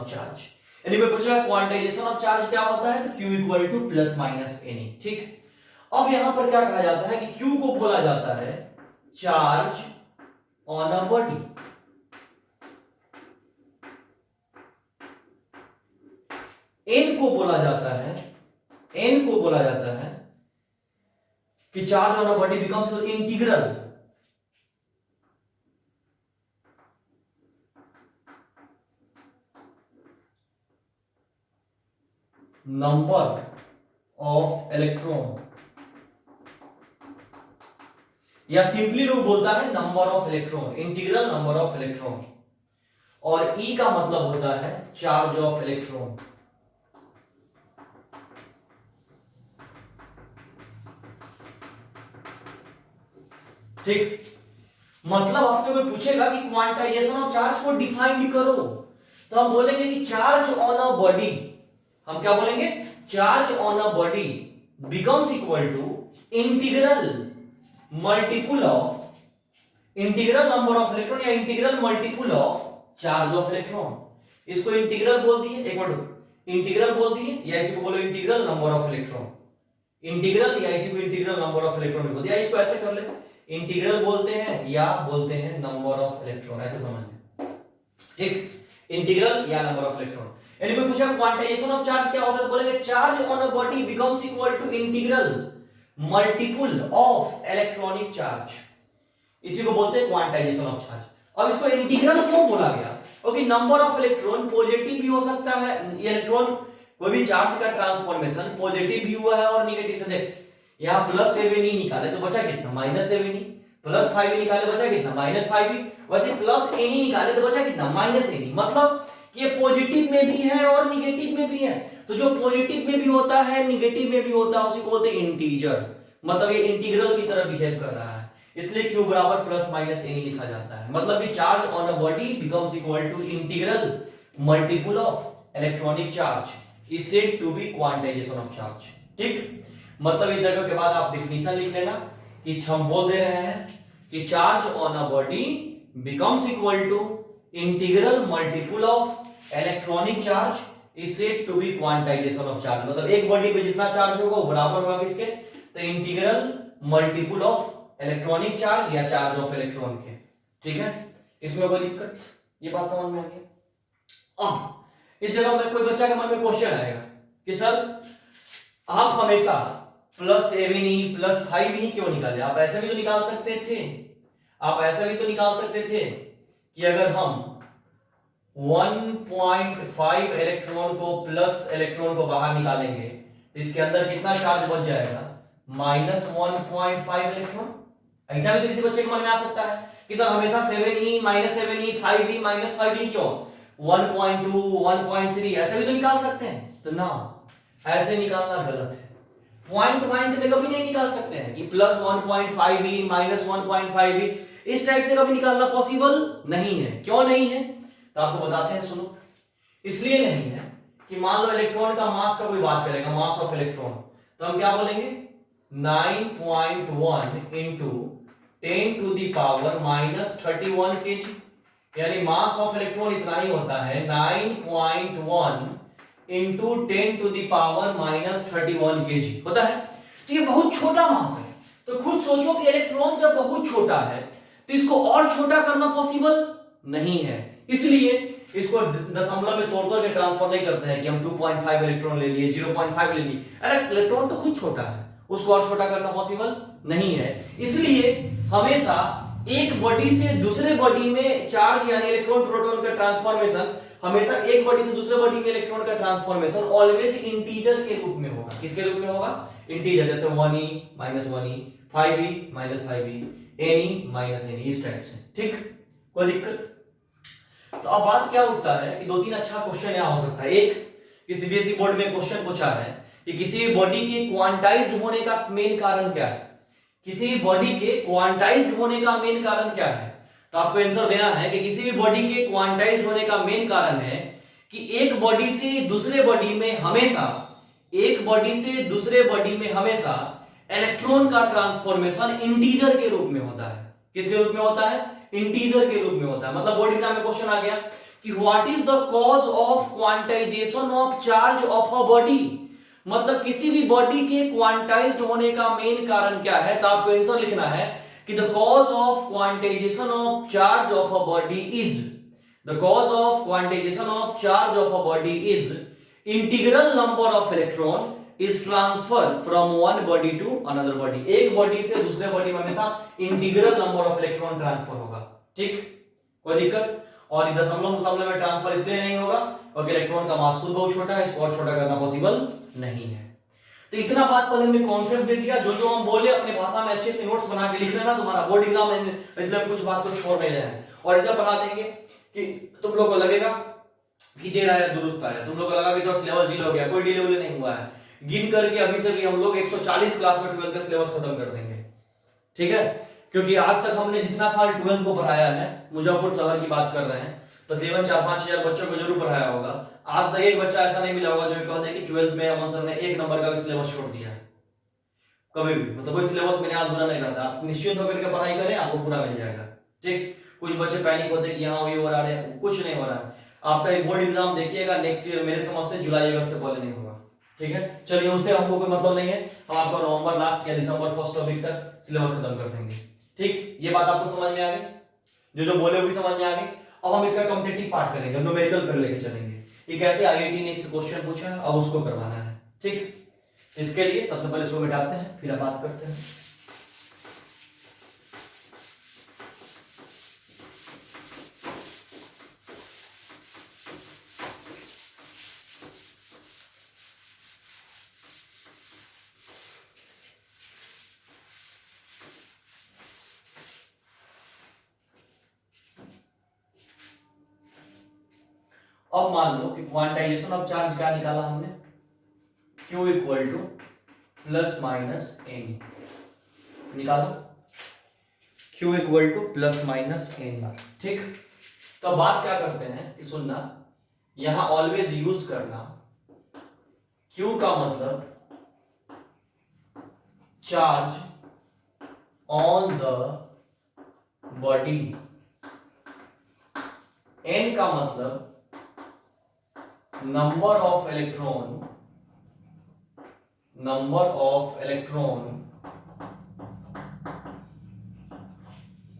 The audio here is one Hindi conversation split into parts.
Of charge. यानी कोई पूछेगा क्वांटाइजेशन ऑफ चार्ज क्या होता है, तो Q equal to plus minus any. ठीक, अब यहां पर क्या कहा जाता है कि Q को बोला जाता है charge on a body, N को बोला जाता है, N को बोला जाता है कि charge on a body becomes integral number of electron, या सिंपली लोग बोलता है number of electron, integral number of electron, और E का मतलब होता है चार्ज ऑफ इलेक्ट्रॉन। ठीक, मतलब आपसे कोई पूछेगा कि क्वांटाइजेशन ऑफ चार्ज को डिफाइन करो, तो हम बोलेंगे कि चार्ज ऑन अ बॉडी, हम क्या बोलेंगे, charge on a body becomes equal to integral multiple of integral number of electron या integral multiple of charge of electron. इसको इंटीग्रल बोल दिए, एक मिनट, इंटीग्रल बोल दिए, या इसी को बोलो integral number of electron, integral या इसी को इंटीग्रल नंबर ऑफ इलेक्ट्रॉन बोल दिया। इसको ऐसे कर ले, इंटीग्रल बोलते हैं या बोलते हैं नंबर ऑफ इलेक्ट्रॉन, ऐसे समझ लें। ठीक, इंटीग्रल या नंबर ऑफ इलेक्ट्रॉन। यानी कोई पूछा क्वांटाइजेशन ऑफ चार्ज क्या होता है, तो बोलेंगे charge on a body becomes equal to integral multiple of electronic charge, इसी को बोलते हैं क्वांटाइजेशन ऑफ चार्ज। अब इसको इंटीग्रल क्यों बोला गया, क्योंकि नंबर ऑफ इलेक्ट्रॉन पॉजिटिव भी हो सकता है, इलेक्ट्रॉन कोई भी चार्ज का ट्रांसफॉर्मेशन पॉजिटिव भी हुआ है और निगेटिव से, देख यहां +7 ही निकाले तो बचा कितना, -7 ही, +5 ही निकाले बचा कितना, -5 ही, वैसे +n ही निकाले तो बचा कितना, -n ही। मतलब कि ये पॉजिटिव में भी है और निगेटिव में भी है, तो जो पॉजिटिव में भी होता है निगेटिव में भी होता है उसी को बोलते हैं इंटीजर, मतलब ये इंटीग्रल की तरह बिहेव कर रहा है, इसलिए Q बराबर +-n लिखा जाता है। मतलब कि charge on a body becomes equal to integral multiple of electronic charge is said to be quantization of charge. ठीक, मतलब इस जगह के बाद आप डिफिनीशन लिख लेना कि हम बोल दे रहे हैं कि charge on a body becomes equal to integral multiple of electronic charge is said to be quantization of charge. मतलब एक बॉडी पे जितना चार्ज होगा वो बराबर होगा किसके, तो integral multiple of electronic charge या चार्ज ऑफ इलेक्ट्रॉन के। ठीक है, इसमें कोई दिक्कत, ये बात समझ में आ गई। अब इस जगह में कोई बच्चा के मन में क्वेश्चन आएगा कि सर आप हमेशा +7 ही +5 ही क्यों निकाले, आप ऐसे भी तो निकाल सकते थे, आप ऐसे भी तो निकाल सकते थे कि अगर हम 1.5 इलेक्ट्रॉन को प्लस इलेक्ट्रॉन को बाहर निकालेंगे तो इसके अंदर कितना चार्ज बच जाएगा, -1.5 इलेक्ट्रॉन। ऐसा भी तो किसी बच्चे के मन में आ सकता है कि सर हमेशा 7 ही -7 ही 5 ही -5 ही क्यों, 1.2 1.3 ऐसे भी तो निकाल सकते हैं। तो ना, ऐसे निकालना गलत है, पॉइंट पॉइंट में कभी नहीं निकाल सकते हैं कि +1.5 ही -1.5 ही, इस टाइप से कभी निकालना पॉसिबल नहीं है। क्यों नहीं है, तो आपको बताते हैं, सुनो। इसलिए नहीं है कि मान लो इलेक्ट्रॉन का मास का कोई बात करेगा, मास ऑफ इलेक्ट्रॉन, तो हम क्या बोलेंगे 9.1 into 10 to the power -31 kg, यानी मास ऑफ इलेक्ट्रॉन इतना ही होता है 9.1 into 10 to the power -31 kg होता है। तो ये बहुत छोटा मास है, तो खुद सोचो कि इलेक्ट्रॉन जब बहुत छोटा है तो इसको और छोटा करना पॉसिबल नहीं है, इसलिए इसको दशमलव में तोड़ करके ट्रांसफर नहीं करते हैं कि हम 2.5 इलेक्ट्रॉन ले लिए, 0.5 ले लिए। अरे इलेक्ट्रॉन तो खुद छोटा है, उसको और छोटा करना पॉसिबल नहीं है, इसलिए हमेशा एक बॉडी से दूसरे बॉडी में चार्ज यानी इलेक्ट्रॉन प्रोटॉन का ट्रांसफॉर्मेशन, हमेशा एक बॉडी से दूसरे बॉडी में इलेक्ट्रॉन का ट्रांसफॉर्मेशन ऑलवेज इंटीजर के रूप में होगा। किसके रूप में होगा, इंटीजर, जैसे 1e -1e 5e -5e ne -ne, इस टाइप से। ठीक, कोई दिक्कत। तो अब बात क्या उठता है कि 2-3 अच्छा क्वेश्चन यहां हो सकता है। एक कि सीबीएसई बोर्ड में क्वेश्चन पूछा है कि किसी बॉडी के क्वांटाइज्ड होने का मेन कारण क्या है, किसी बॉडी के क्वांटाइज्ड होने का मेन कारण क्या है, तो आपको आंसर देना है कि किसी भी बॉडी के क्वांटाइज्ड होने का मेन कारण है कि एक बॉडी से दूसरे बॉडी में हमेशा, एक बॉडी से दूसरे बॉडी में हमेशा इलेक्ट्रॉन का ट्रांसफॉर्मेशन इंटीजर के रूप में होता है। किसके रूप में होता है, इंटीजर के रूप में होता है। मतलब बोर्ड एग्जाम में क्वेश्चन आ गया कि what is the cause of quantization of charge of a body, मतलब किसी भी बॉडी के क्वांटाइज्ड होने का मेन कारण क्या है। तो आपको आंसर लिखना है कि the cause of quantization of charge of a body is, the cause of quantization of charge of a body is integral number of electron is transfer from one body to another body. एक बॉडी से दूसरे बॉडी में हमेशा integral number of electron transfer होगा, ठीक, कोई दिक्कत। और दशमलव में ट्रांसफर इसलिए नहीं होगा क्योंकि इलेक्ट्रॉन का मास खुद बहुत छोटा है, इसको और छोटा करना पॉसिबल नहीं है। तो इतना बात पहले हमने कॉन्सेप्ट दे दिया, जो हम बोले अपने भाषा में अच्छे से नोट्स बना के लिख लेना, तुम्हारा बोर्ड एग्जाम में इसलिए हम कुछ बात को छोड़ नहीं रहे हैं। और ऐसा बना देंगे कि तुम लोग को लगेगा कि देर आया दुरुस्त आया, तुम लोग को लगा कि जो सिलेबस डील हो गया, कोई डील नहीं हुआ है। गिन करके अभी से भी हम लोग 140 क्लास में 12th का सिलेबस खत्म कर देंगे, ठीक है। क्योंकि आज तक हमने जितना साल 12th को पढ़ाया है, मुजफ्फरपुर शहर की बात कर रहे हैं, तकरीबन 4-5 हजार बच्चों को जरूर पढ़ाया होगा। आज तक एक बच्चा ऐसा नहीं मिला होगा जो कह दे कि 12th में अमन सर ने 1 नंबर का भी सिलेबस छोड़ दिया है, कभी भी। मतलब कोई सिलेबस में अधूरा नहीं रहता, आप निश्चित होकर के पढ़ाई करें, आपको पूरा मिल जाएगा, ठीक। कुछ बच्चे पैनिक होते हैं कि हाँ ये हो रहा है, कुछ नहीं हो रहा है। आपका एक बोर्ड एग्जाम देखिएगा नेक्स्ट ईयर, मेरे समझ से जुलाई अगस्त से पहले नहीं होगा, ठीक है। चलिए उससे हमको कोई मतलब नहीं है, हम आपका नवंबर लास्ट या दिसंबर फर्स्ट वीक तक सिलेबस खत्म कर देंगे, ठीक। ये बात आपको समझ में आ गई, जो बोले हुई समझ में आ गई। अब हम इसका कॉम्पिटिटिव पार्ट करेंगे, न्यूमेरिकल कर लेके चलेंगे। एक ऐसे आईआईटी ने इससे क्वेश्चन पूछा है, अब उसको करवाना है, ठीक। इसके लिए सबसे पहले इसको मिटाते हैं, फिर बात करते हैं। अब मान लो कि क्वांटाइजेशन ऑफ चार्ज क्या निकाला हमने, Q equal to plus minus n निकालो, Q equal to plus minus n, ठीक। तो बात क्या करते हैं कि सुनना, यहां ऑलवेज यूज करना Q का मतलब charge on the body, N का मतलब number of electron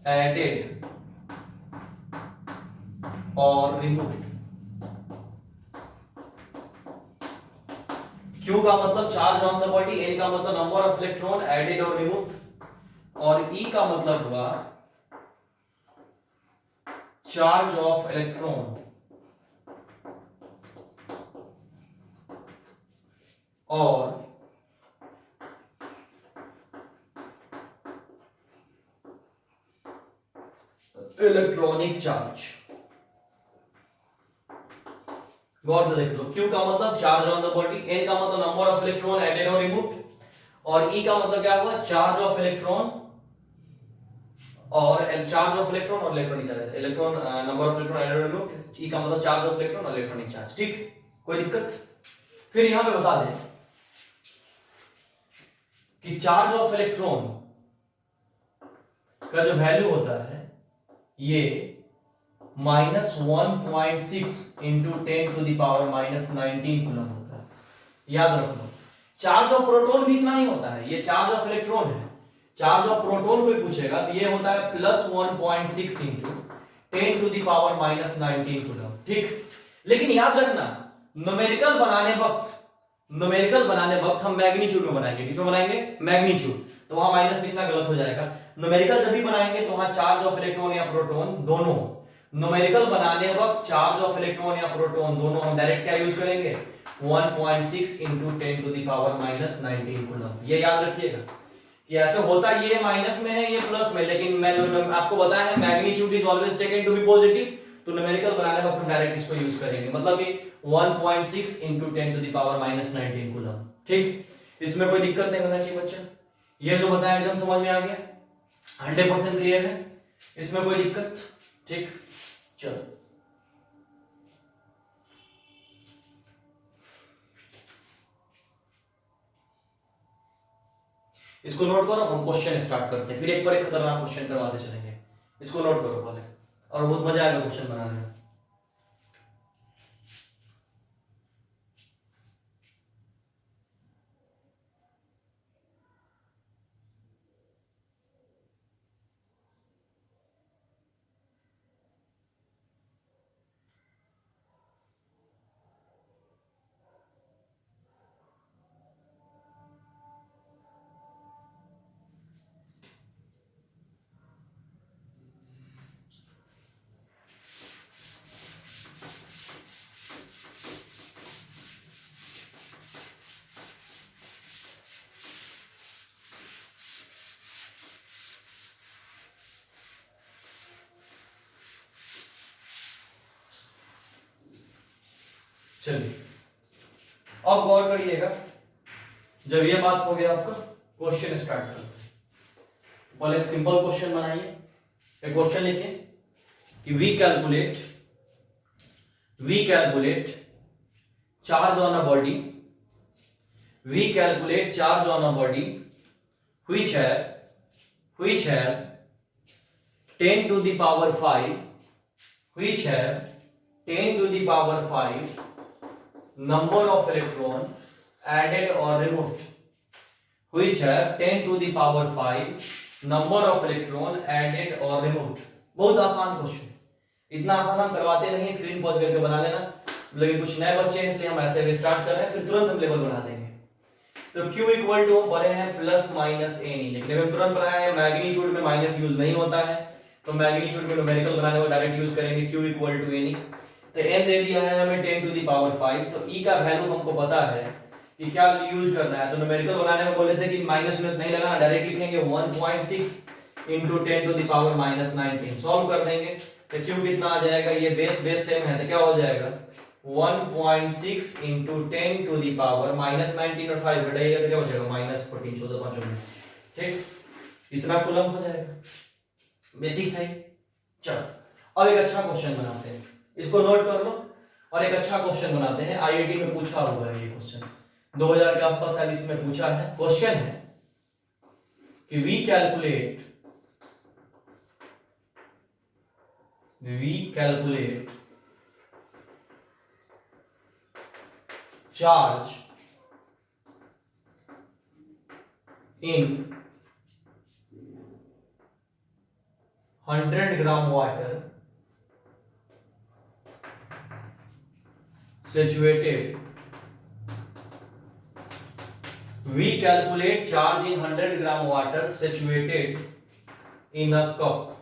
added or removed। Q का मतलब charge on the body, N का मतलब नंबर ऑफ इलेक्ट्रॉन एडेड और रिमूव्ड, और E का मतलब हुआ चार्ज ऑफ इलेक्ट्रॉन और इलेक्ट्रॉनिक चार्ज। गौर से देख लो, Q का मतलब charge on the body, N का मतलब नंबर ऑफ इलेक्ट्रॉन एडेड और रिमूव्ड, और E का मतलब क्या हुआ चार्ज ऑफ इलेक्ट्रॉन और चार्ज ऑफ इलेक्ट्रॉन और electronic charge, electron number of electron added और रिमूव्ड, E का मतलब चार्ज ऑफ इलेक्ट्रॉन और इलेक्ट्रॉनिक चार्ज, ठीक, कोई दिक्कत। फिर यहां पे बता दें कि चार्ज ऑफ इलेक्ट्रॉन का जो वैल्यू होता है ये -1.6 into 10 to the power -19 coulomb होता है, याद रखो। चार्ज ऑफ प्रोटॉन भी इतना ही होता है, ये चार्ज ऑफ इलेक्ट्रॉन है। चार्ज ऑफ प्रोटॉन कोई पूछेगा तो ये होता है +1.6 into 10 to the power -19 coulomb, ठीक। लेकिन याद रखना न्यूमेरिकल बनाने वक्त हम मैग्नीट्यूड में बनाएंगे, किसमें बनाएंगे, मैग्नीट्यूड, तो वहां माइनस लिखना गलत हो जाएगा। न्यूमेरिकल जब भी बनाएंगे तो वहां चार्ज ऑफ इलेक्ट्रॉन या प्रोटॉन दोनों, न्यूमेरिकल बनाने वक्त चार्ज ऑफ इलेक्ट्रॉन या प्रोटॉन दोनों हम डायरेक्ट क्या यूज करेंगे 1.6 into 10 to the power -19 coulomb. ये याद रखिएगा कि ऐसे होता ये माइनस में है ये प्लस में, लेकिन मैंने आपको बताया है magnitude is always taken to be positive, तो न्यूमेरिकल बनाने वक्त हम डायरेक्ट इसको यूज करेंगे, मतलब कि 1.6 into 10 to the power -19 coulomb, ठीक। इसमें कोई दिक्कत नहीं होना चाहिए बच्चा, ये जो बताया एकदम समझ में आ गया, 100% क्लियर है, इसमें कोई दिक्कत, ठीक। चलो इसको नोट करो, हम क्वेश्चन स्टार्ट करते हैं, फिर एक पर एक खतरनाक क्वेश्चन करवाते चलेंगे। इसको नोट करो पहले, और बहुत मजा आएगा क्वेश्चन बनाने में। चलिए अब गौर करिएगा, जब ये बात हो गया आपका क्वेश्चन स्टार्ट करते हैं। पहले एक सिंपल क्वेश्चन बनाइए, एक क्वेश्चन लिखिए कि we calculate charge on a body, we calculate charge on a body which have 10 to the power 5, which have 10 to the power 5 number of electron added or removed, which have 10 to the power 5 number of electron added or removed। बहुत आसान क्वेश्चन, इतना आसान हम करवाते नहीं, स्क्रीन पॉज करके बना लेना, लेकिन कुछ नए बच्चे हैं इसलिए हम ऐसे स्टार्ट कर रहे हैं, फिर तुरंत हम लेवल बढ़ा देंगे। तो Q इक्वल टू हम पढ़े हैं प्लस माइनस ए नहीं, लेकिन हम तुरंत पढ़ा है मैग्नीट्यूड में माइनस यूज नहीं होता है, तो मैग्नीट्यूड में न्यूमेरिकल बनाने को डायरेक्ट यूज करेंगे। Q इक्वल टू एनी, तो n दे दिया है हमें 10 टू द पावर 5, तो E का वैल्यू हमको पता है कि क्या यूज करना है। तो न्यूमेरिकल बनाने में बोले थे कि माइनस माइनस नहीं लगाना, डायरेक्ट लिखेंगे 1.6 into 10 to the power minus 19, सॉल्व कर देंगे तो Q कितना आ जाएगा, ये बेस सेम है तो क्या हो जाएगा 1.6 into 10 to the power minus 19 और 5 घटाइएगा तो क्या हो जाएगा माइनस 14, 14 5 19, ठीक, इतना कूलम हो जाएगा। बेसिक था ये। चलो अब एक अच्छा क्वेश्चन बनाते हैं, इसको नोट कर लो, और एक अच्छा क्वेश्चन बनाते हैं, आईआईटी में पूछा हुआ है ये क्वेश्चन, 2000 के आसपास शायद इसमें पूछा है। क्वेश्चन है कि we calculate charge in 100 gram water situated, we calculate charge in 100 gram water situated in a cup,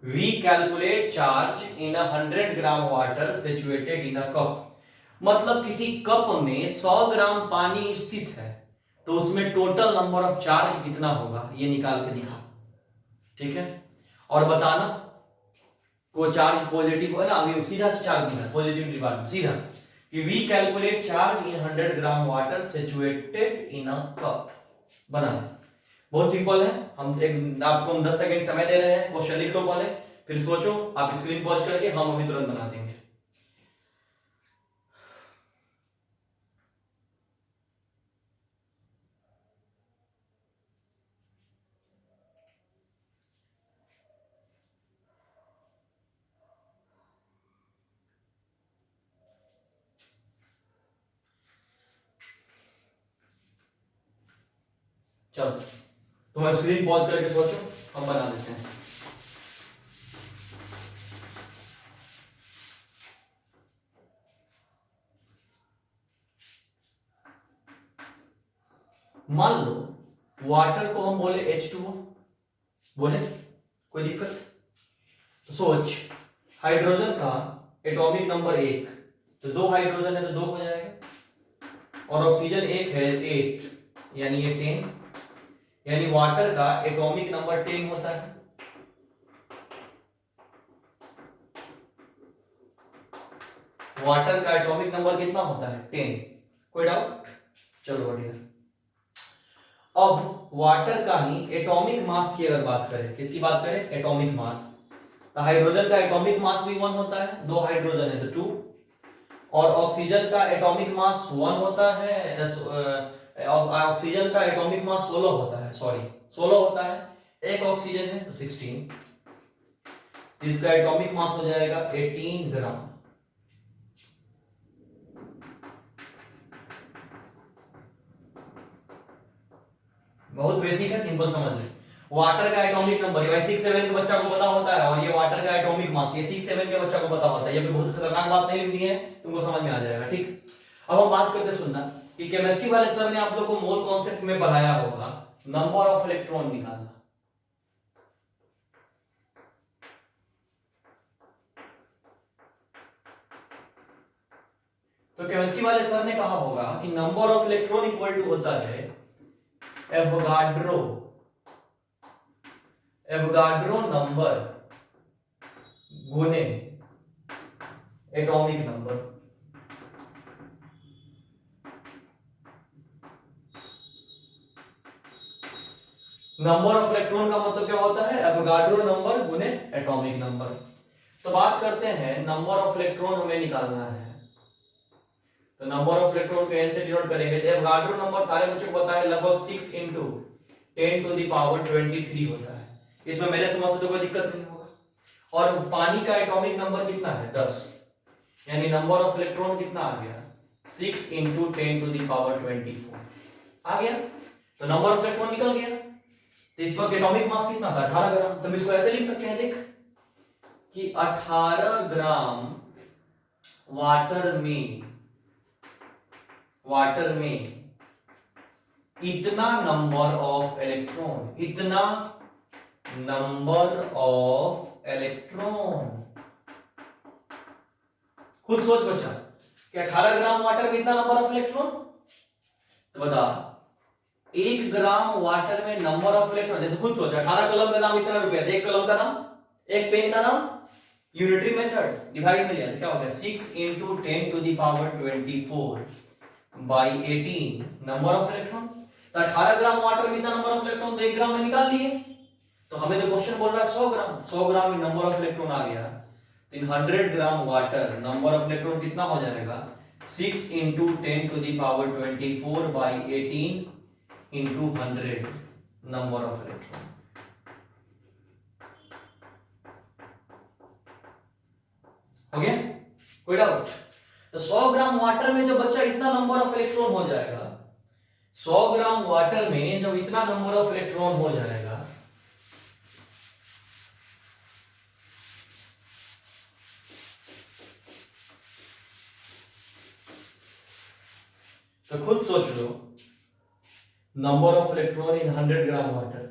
we calculate charge in a 100 gram water situated in a cup। मतलब किसी कप में 100 ग्राम पानी स्थित है, तो उसमें टोटल नंबर ऑफ चार्ज कितना होगा ये निकाल के दिखा, ठीक है, और बताना को चार्ज पॉजिटिव है ना, अभी सीधा से चार्ज निकाल पॉजिटिव डिपार्टमेंट सीधा कि we calculate charge in 100 gram water situated in a cup. बनाना बहुत सिंपल है, आपको हम 10 सेकंड समय दे रहे हैं, क्वेश्चन लिख लो पहले, फिर सोचो, आप स्क्रीन पॉज करके हम अभी तुरंत बना देंगे। चलो तुम स्क्रीन पॉज करके सोचो, हम बना देते हैं। मान लो वाटर को हम बोले H2O, बोले कोई दिक्कत, तो सोच हाइड्रोजन का एटॉमिक नंबर 1, तो 2 हाइड्रोजन है तो 2 हो जाएगा, और ऑक्सीजन 1 है 8 यानी ये 10, यानी वाटर का एटॉमिक नंबर 10 होता है। वाटर का एटॉमिक नंबर कितना होता है 10, कोई डाउट, चलो बढ़िया। अब वाटर का ही एटॉमिक मास की अगर बात करें, किसकी बात करें एटॉमिक मास, तो हाइड्रोजन का एटॉमिक मास भी 1 होता है, 2 हाइड्रोजन है तो 2, और ऑक्सीजन का एटॉमिक मास 1 होता है, ऑक्सीजन का एटॉमिक मास 16 होता है, सॉरी 16 होता है, एक ऑक्सीजन है तो 16, इसका एटॉमिक मास हो जाएगा 18 ग्राम। बहुत बेसिक है, सिंपल समझ ले। वाटर का एटॉमिक नंबर ये 6-7 के बच्चा को पता होता है, और ये वाटर का एटॉमिक मास ये 6-7 के बच्चा को पता होता है, ये भी बहुत खतरनाक बात नहीं लिखनी है, तुमको समझ में आ जाएगा, ठीक। अब हम बात करते, सुनना कि केमिस्ट्री वाले सर ने आप लोग को मोल कॉन्सेप्ट में पढ़ाया होगा नंबर ऑफ इलेक्ट्रॉन निकालना, तो केमिस्ट्री वाले सर ने कहा होगा कि number of electron equal to होता है एवोगाड्रो नंबर गुने atomic number. Number of electron का मतलब क्या होता है? एवोगाड्रो नंबर गुने एटॉमिक नंबर। तो बात करते हैं नंबर ऑफ इलेक्ट्रॉन हमें निकालना है, तो नंबर ऑफ इलेक्ट्रॉन को n से डिनोट करेंगे। तो एवोगाड्रो नंबर सारे बच्चों को पता है लगभग 6 into 10 to the power 23 होता है। इसमें मेरे समझ से तो कोई दिक्कत नहीं होगा। और पानी का एटॉमिक नंबर कितना है? 10, यानी नंबर ऑफ इलेक्ट्रॉन कितना आ गया? 6 into 10 to the power 24 आ गया। तो नंबर ऑफ इलेक्ट्रॉन निकल गया। तो इस वक्त एटॉमिक मास कितना था? 18 ग्राम। तो हम इसको ऐसे लिख सकते हैं, देख कि 18 ग्राम वाटर में इतना नंबर ऑफ इलेक्ट्रॉन, इतना नंबर ऑफ इलेक्ट्रॉन। खुद सोच बच्चा कि 18 ग्राम वाटर में इतना नंबर ऑफ इलेक्ट्रॉन। तो बता 1 ग्राम वाटर में नंबर ऑफ इलेक्ट्रॉन, जैसे खुद सोचा 18 कलम का दाम इतना रुपया, एक कलम का दाम, एक पेन का दाम, यूनिटरी मेथड डिवाइड में लिया तो क्या हो गया? 6 into 10 to the power 24 by 18 number of electron. तो 18 ग्राम वाटर में इतना नंबर ऑफ इलेक्ट्रॉन तो 1 ग्राम में निकाल लिए। तो हमें तो क्वेश्चन बोल रहा है 100 ग्राम, 100 ग्राम में नंबर ऑफ इलेक्ट्रॉन आ गया। 100 gram water number of electron कितना हो जाएगा? 6 into 10 to the power 24 by 18 into 100 number of electron. हो गया? कोई डाउट? तो 100 ग्राम वाटर में जब बच्चा इतना नंबर ऑफ इलेक्ट्रॉन हो जाएगा, 100 ग्राम वाटर में जब इतना नंबर ऑफ इलेक्ट्रॉन हो जाएगा, तो खुद सोच लो number of electron in 100 gram water.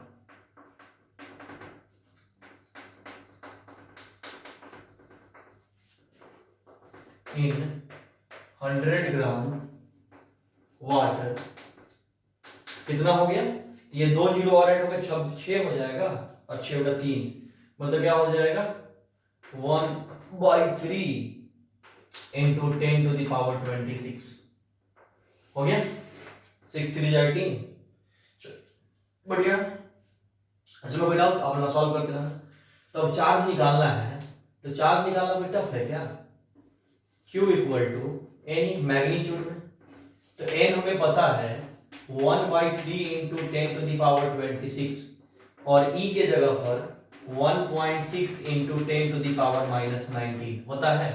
In 100 gram water कितना हो गया? ये 2 जीरो और ऐड हो गए, 6 हो जाएगा, और 6 बटा 3 मतलब क्या हो जाएगा? 1/3 into 10 to the power 26 हो गया। 6 3 18 बढ़िया। इसमें कोई डाउट? आप लोग सॉल्व करते रहना। तो अब चार्ज निकालना है, तो चार्ज निकालना कोई टफ है क्या? Q equal to n magnitude में, तो n हमें पता है 1/3 into 10 to the power 26 और e के जगह पर 1.6 into 10 to the power -19 होता है।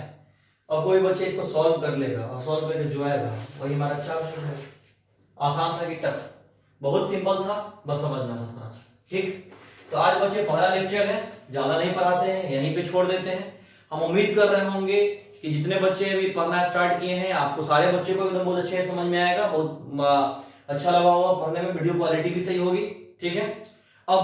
और कोई बच्चे इसको सॉल्व कर लेगा और सॉल्व करके जो आएगा वही हमारा चार्ज हो जाएगा। आसान था कि टफ? बहुत सिंपल था, बस समझना था थोड़ा सा। ठीक, तो आज बच्चे पहला लेक्चर है, ज्यादा नहीं पढ़ाते हैं, यहीं पे छोड़ देते हैं। हम उम्मीद कर रहे होंगे कि जितने बच्चे अभी पढ़ना स्टार्ट किए हैं आपको सारे बच्चों को एकदम बहुत अच्छे से समझ में आएगा, बहुत अच्छा लगा होगा पढ़ने में, वीडियो क्वालिटी भी सही होगी। ठीक है, अब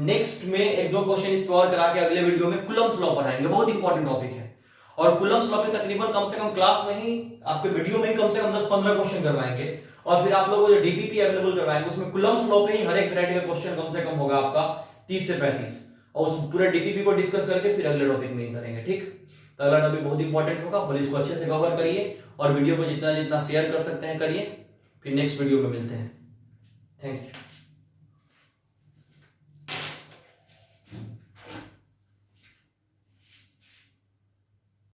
नेक्स्ट में 1-2 क्वेश्चन इस पर और करा के अगले वीडियो में कूलम्ब्स लॉ पढ़ाएंगे, बहुत इंपॉर्टेंट टॉपिक है। और कूलम्ब्स लॉ पे तकरीबन कम से कम क्लास में ही आपके वीडियो में ही कम से कम 10-15 क्वेश्चन करवाएंगे, और फिर आप लोगों को जो डीपीपी अवेलेबल करवाएंगे उसमें कूलम्ब्स लॉ पे ही हर एक वैरायटी का क्वेश्चन कम से कम होगा आपका 30 से 35, और उस पूरे डीपीपी को डिस्कस करके फिर अगले टॉपिक में ही करेंगे। ठीक, तो अगला टॉपिक बहुत इंपॉर्टेंट होगा, और इसको अच्छे से कवर करिए और वीडियो को जितना जितना शेयर कर सकते हैं करिए। फिर नेक्स्ट वीडियो में मिलते हैं। Thank you.